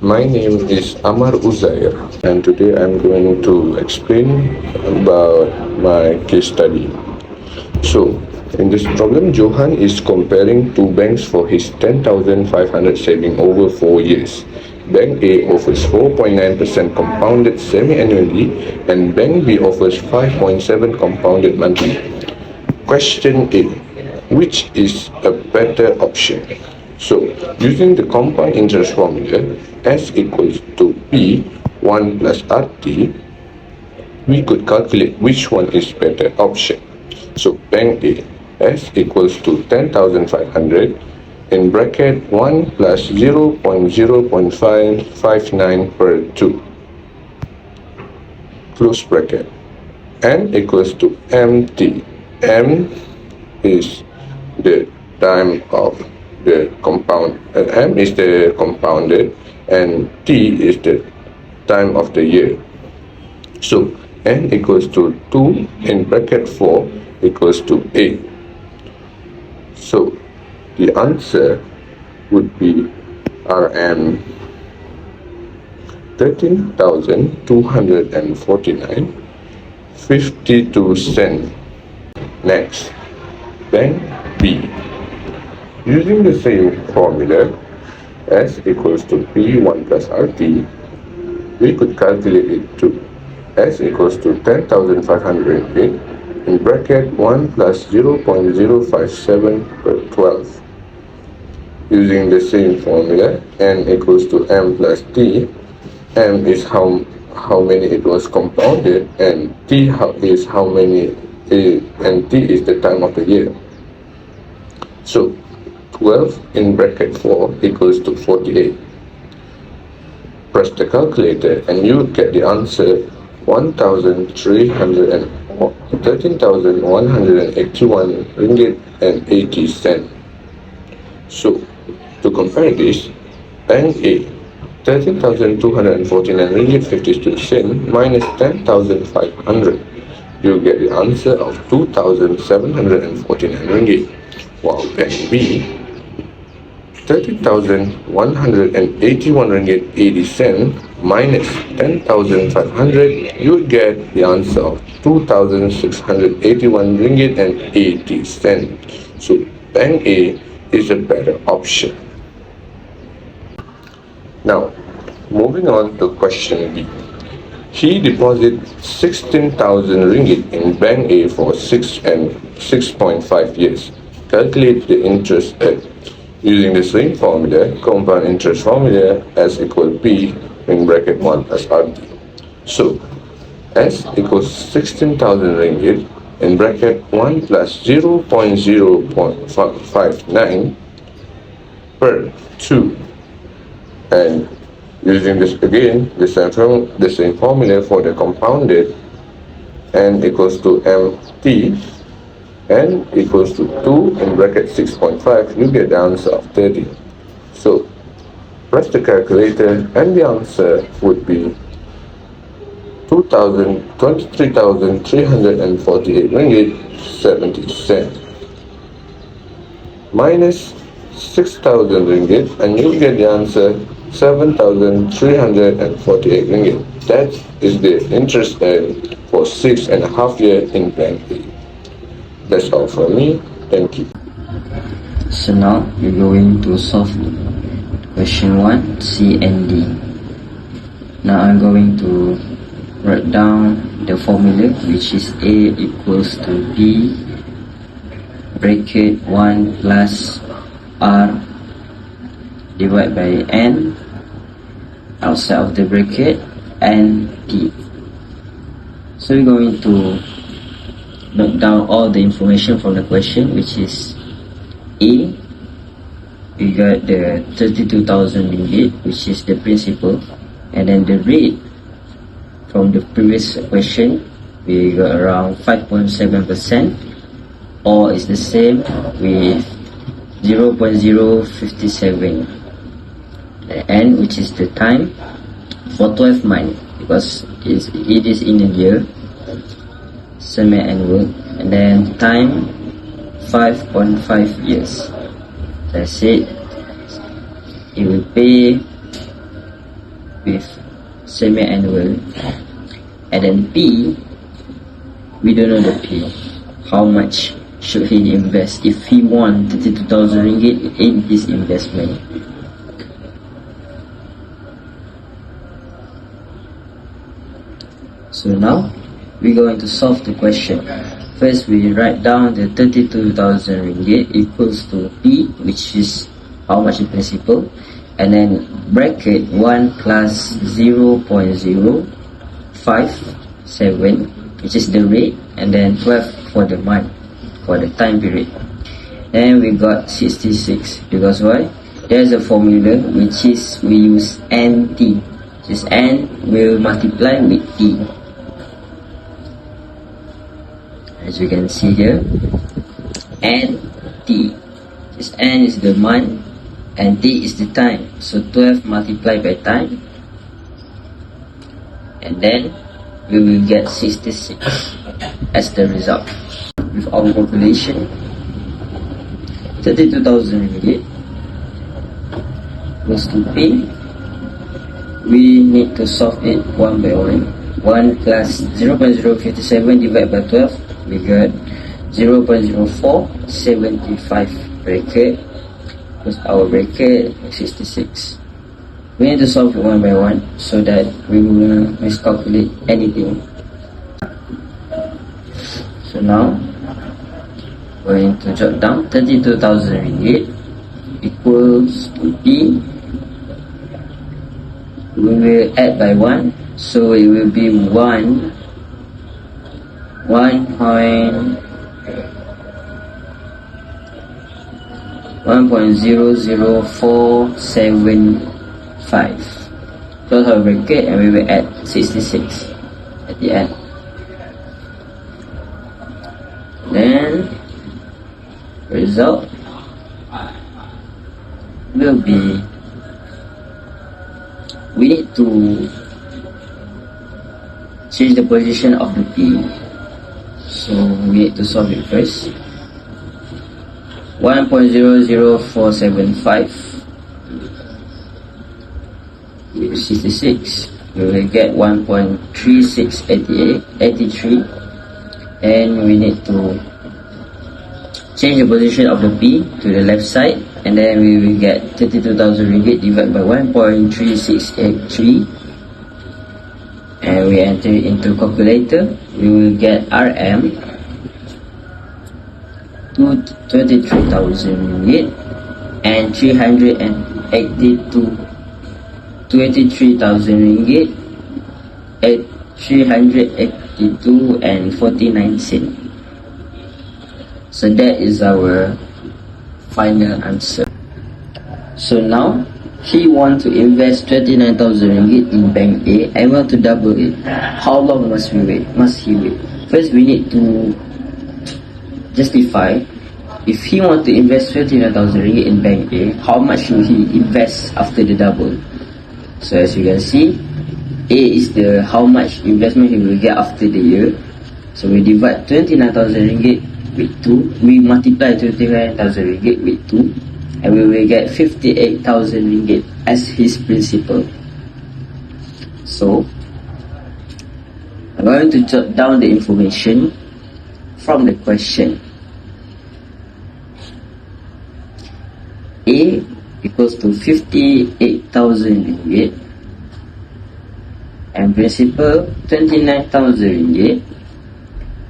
My name is Amar Uzair, and today I'm going to explain about my case study. So, in this problem, Johan is comparing two banks for his 10,500 saving over 4 years. Bank A offers 4.9% compounded semi-annually, and Bank B offers 5.7 compounded monthly. Question A: which is a better option? So, using the compound interest formula, S equals to P 1 plus RT, we could calculate which one is better option. So, Bank A, S equals to 10,500 in bracket 1 plus 0.0.559 per 2, close bracket. N equals to MT. M is the time of the compound, M is the compounded, and T is the time of the year. So N equals to 2 in bracket 4 equals to 8. So the answer would be RM 13,249.52 cents. Next, Bank B. Using the same formula, S equals to P1 plus RT, we could calculate it to S equals to 10,500 in bracket 1 plus 0.057 per 12. Using the same formula, N equals to M plus T. M is how many it was compounded, and T is how many, and T is the time of the year. So 12 in bracket 4 equals to 48. Press the calculator and you get the answer 13,181 ringgit and 80 cents. So to compare this, Bank A 13,249 ringgit 52 cents minus 10,500, you get the answer of 2,749 ringgit. While Bank B 13,181 ringgit 80 cents minus 10,500, you get the answer of 2,681 ringgit and 80 cents. So Bank A is a better option. Now, moving on to question B. He deposited 16,000 ringgit in Bank A for 6.5 years. Calculate the interest rate. Using the same formula, compound interest formula, S equals P in bracket 1 plus RT. So, S equals 16,000 ringgit in bracket 1 plus 0.0.59 per 2. And using this again, the same formula for the compounded, N equals to MT, N equals to 2 in bracket 6.5, you get the answer of 30. So press the calculator and the answer would be 23,348 ringgit 70 cents minus 6,000 ringgit, and you get the answer 7,348 ringgit. That is the interest earned for 6.5 years in Bank A. That's all from me. Thank you. So now we're going to solve question 1, C and D. Now I'm going to write down the formula, which is A equals to B bracket 1 plus R divided by N outside of the bracket and T. So we're going to note down all the information from the question, which is A, we got the 32,000 ringgit, which is the principal, and then the rate from the previous question, we got around 5.7%, or is the same with 0.057. The N, which is the time for 12 months, because it is in a year, semi-annual, and then time 5.5 years. That's it. He will pay with semi-annual, and then P, we don't know the P. How much should he invest if he won 32,000 ringgit in his investment? So now we're going to solve the question. First, we write down the 32,000 ringgit equals to P, which is how much in principal, and then bracket 1 plus 0.057, which is the rate, and then 12 for the month, for the time period. And we got 66, because why? There's a formula which is we use NT, which is N will multiply with T. As you can see here, NT, this N is the month and T is the time, so 12 multiplied by time, and then we will get 66 as the result. With our calculation, 32,000 ringgit equals to P. We need to solve it one by one. 1 plus 0.057 divided by 12, we got 0.0475 bracket, plus our bracket 66. We need to solve it one by one so that we will miscalculate anything. So now we're going to jot down 32,000 ringgit equals to P. We will add by 1, so it will be 1.00475. Close our bracket and we will add 66 at the end. Then result will be, we need to change the position of the P, so we need to solve it first. 1.00475 66, we will get 1.3683, and we need to change the position of the P to the left side, and then we will get 32,000 ringgit divided by 1.3683, and we enter it into calculator. We will get RM to 23,000 ringgit and 23,000 ringgit at 382 and 49 cents. So that is our final answer. So now he wants to invest 29,000 ringgit in bank A and want to double it. How long must he wait? First, we need to justify, if he wants to invest 29,000 ringgit in bank A, how much should he invest after the double? So as you can see, A is the how much investment he will get after the year. So we divide 29,000 ringgit with 2, we multiply 29,000 ringgit with 2, and we will get 58,000 ringgit as his principal. So I'm going to jot down the information from the question. A equals to 58,000 ringgit and principal 29,000 ringgit.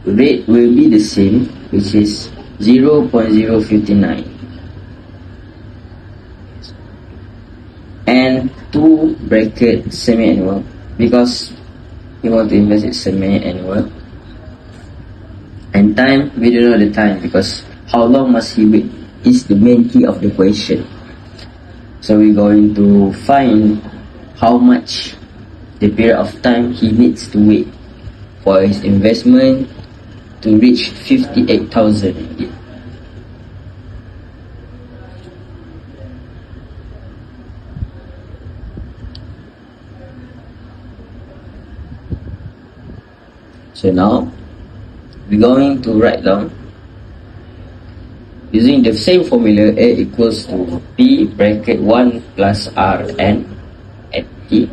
Rate will be the same, which is 0.059, and 2 bracket semi-annual, because we want to invest it semi-annual. And time, we don't know the time, because how long must he wait is the main key of the question. So we're going to find how much the period of time he needs to wait for his investment to reach 58,000 ringgit. So now we're going to write down using the same formula. A equals to P bracket 1 plus R N at T.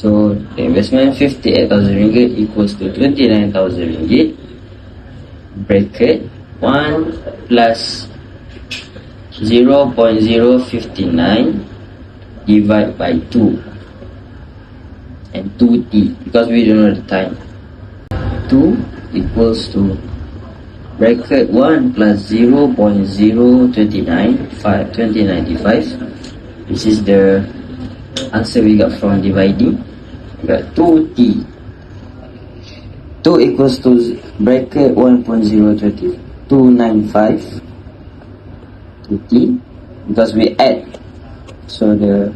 So the investment 58,000 ringgit equals to 29,000 ringgit. Bracket 1 plus 0.059 divided by 2 and 2t, because we don't know the time. 2 equals to bracket 1 plus 0.029, which is the answer we got from dividing. We got 2t. 2 equals to bracket 1.0295 2t, because we add, so the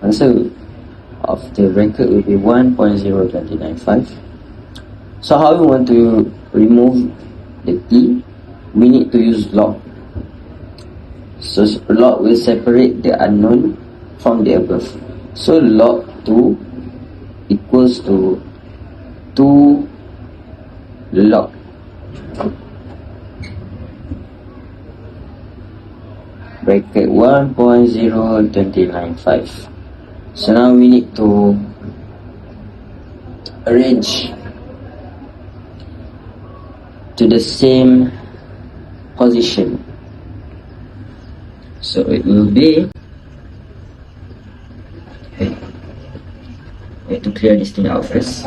answer of the bracket will be 1.0295. So how we want to remove the t? We need to use log. So log will separate the unknown from the above. So log 2 equals to 2 log bracket 1.0295. So now we need to arrange to the same position. So it will be, okay, we have to clear this thing out first.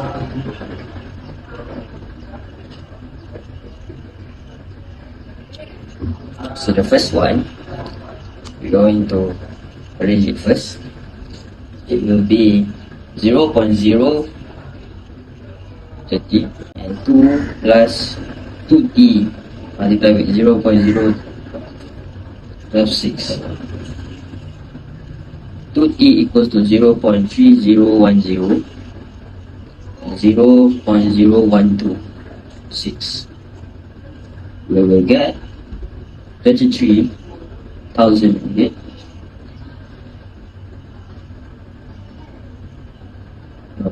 So the first one, we're going to arrange it first. It will be 0.030 and 2 plus 2t multiplied with 0.026. 2t equals to 0.3010 and 0.0126. We will get 33,000 ringgit.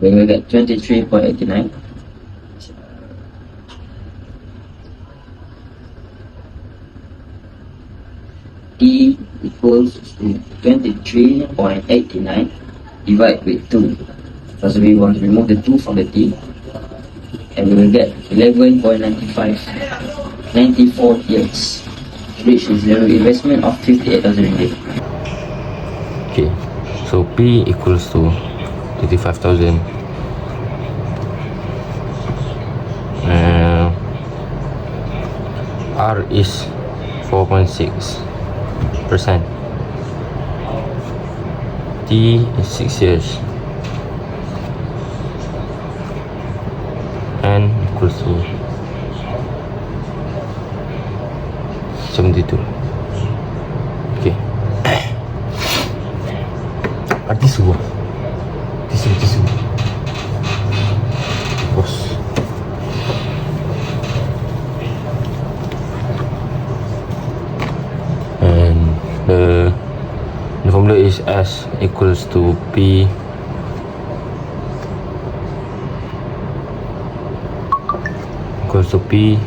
We will get 23.89. T equals to 23.89 divided with 2, because we want to remove the 2 from the T, and we will get 11.95, 94 years, which is the investment of 58,000 ringgit. Okay, so P equals to 35,000. R is 4.6%. T is 6 years. N equals to 72. Okay. Tisu. Bos. And the formula is S equals to P equals to P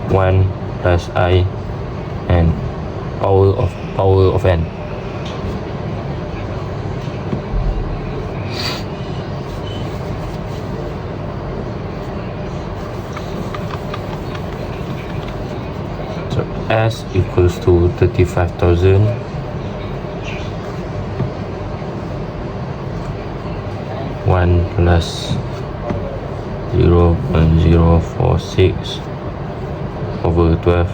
1 plus I and power of N. So S equals to 35,000 1 plus 0.046 over 12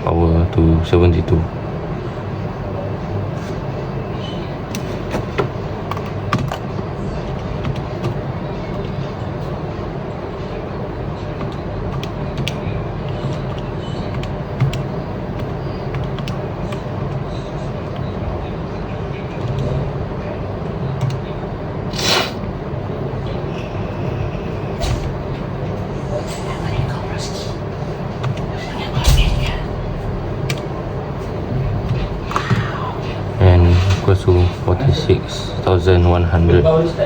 power to 72. Equals to 46,100. Okay,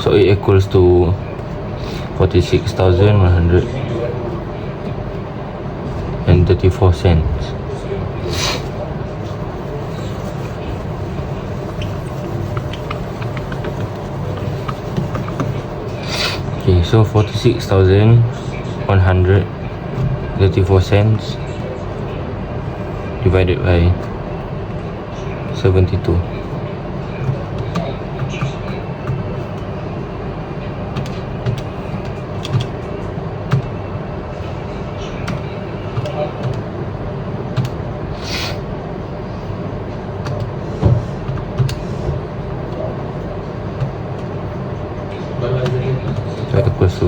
so it equals to 46,134 cents. Okay, so 46,134 cents divided by 72. That equals to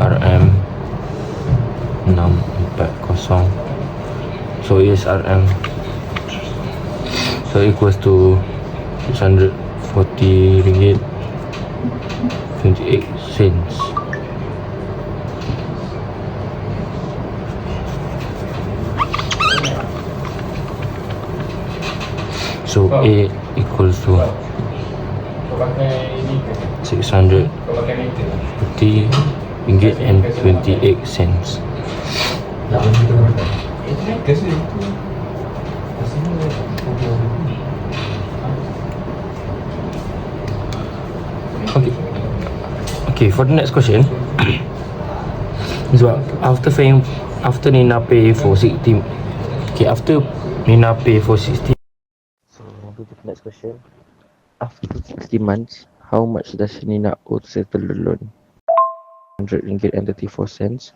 RM 640. So is RM, so equals to 640 ringgit 28 cents. So A equals to 640 ringgit and 28 cents. Okay. Okay, for the next question. So after Nina pay for 60. Okay, after Nina pay for 60. So to the next question. After 60 months, how much does Nina owe to settle the loan? 100 ringgit and 34 cents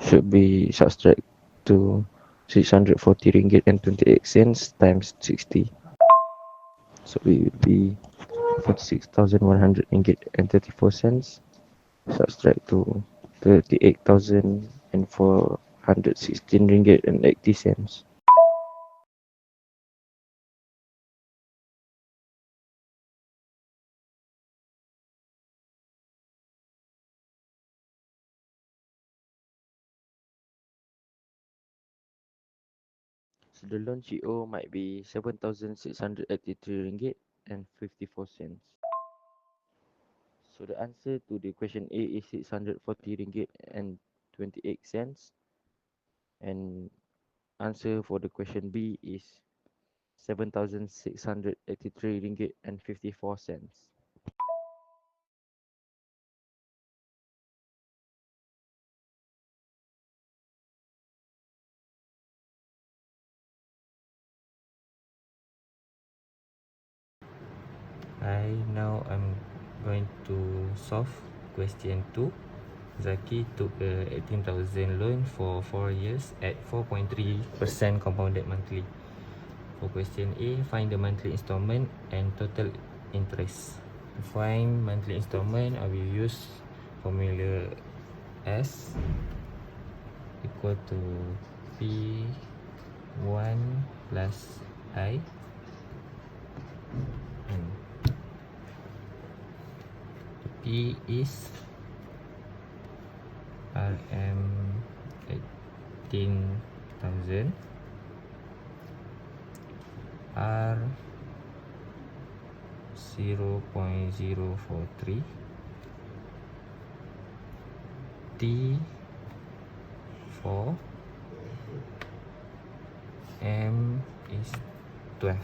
should be subtract to 640 ringgit and 28 cents times 60. So it will be 46,100 ringgit and 34 cents subtract to 38,416 ringgit and 80 cents. So the loan she owe might be 7,683 ringgit and 54 cents. So the answer to the question A is 640 ringgit and 28 cents. And answer for the question B is 7,683 ringgit and 54 cents. Now I'm going to solve question 2. Zaki took a 18,000 loan for 4 years at 4.3% compounded monthly. For question A, find the monthly installment and total interest. To find monthly installment, I will use formula S equal to P1 plus I and P is RM 18,000, R 0.043, T 4, M is 12.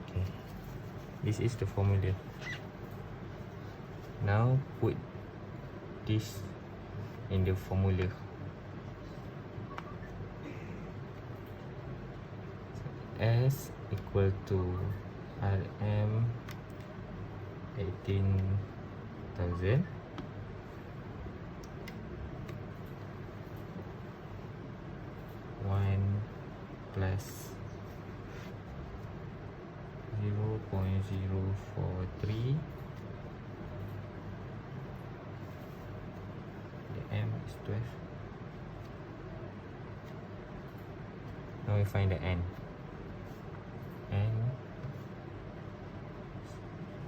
Okay, this is the formula. Now put this in the formula. S equal to RM 18,000 1 plus 0.043. The M is 12. Now we find the N. N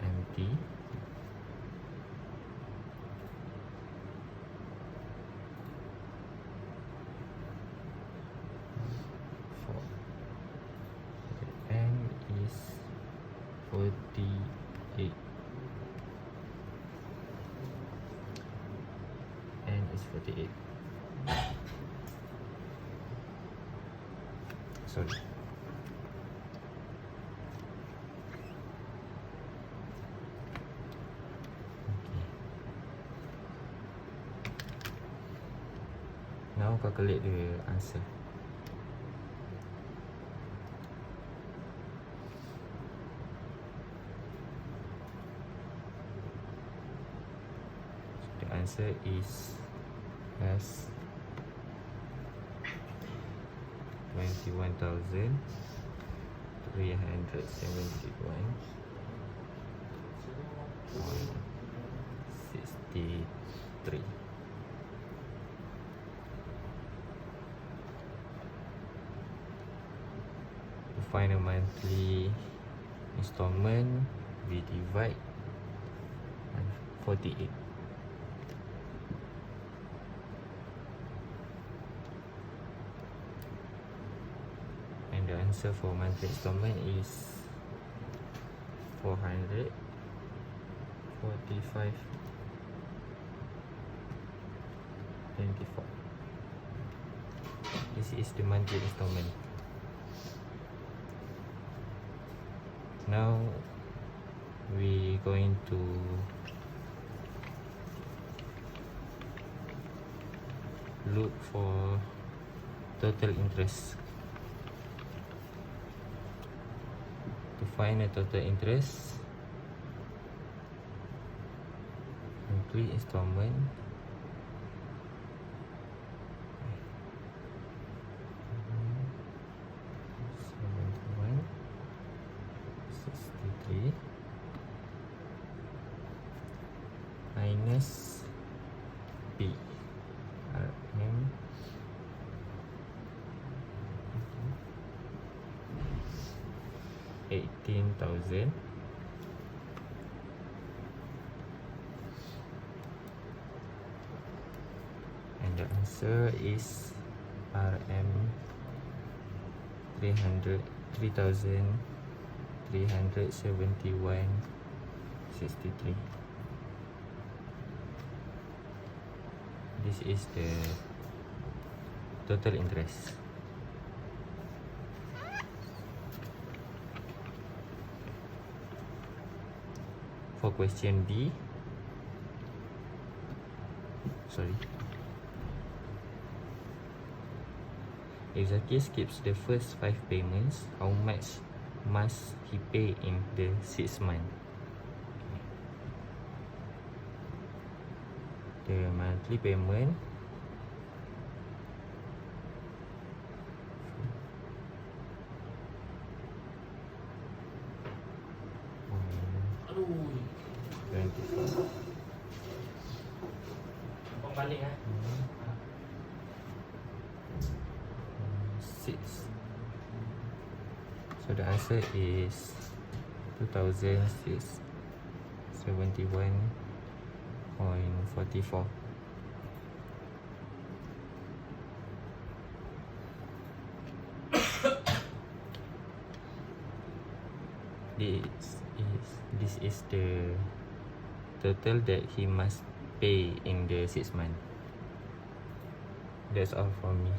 empty. sorry. Now calculate the answer. The answer is as 21,371.63. To find a monthly installment, we divide 48. And the answer for monthly installment is 445.24. This is the monthly installment. Now we going to look for total interest. To find the total interest, monthly installment, minus B RM 18,000 and the answer is RM 3,371.63. This is the total interest. For question B, if Zaki skips the first 5 payments, how much must he pay in the 6th month? The monthly payment Balik ah. 6. So the answer is 2,671.44. This is the total that he must pay in the 6th month. That's all from me.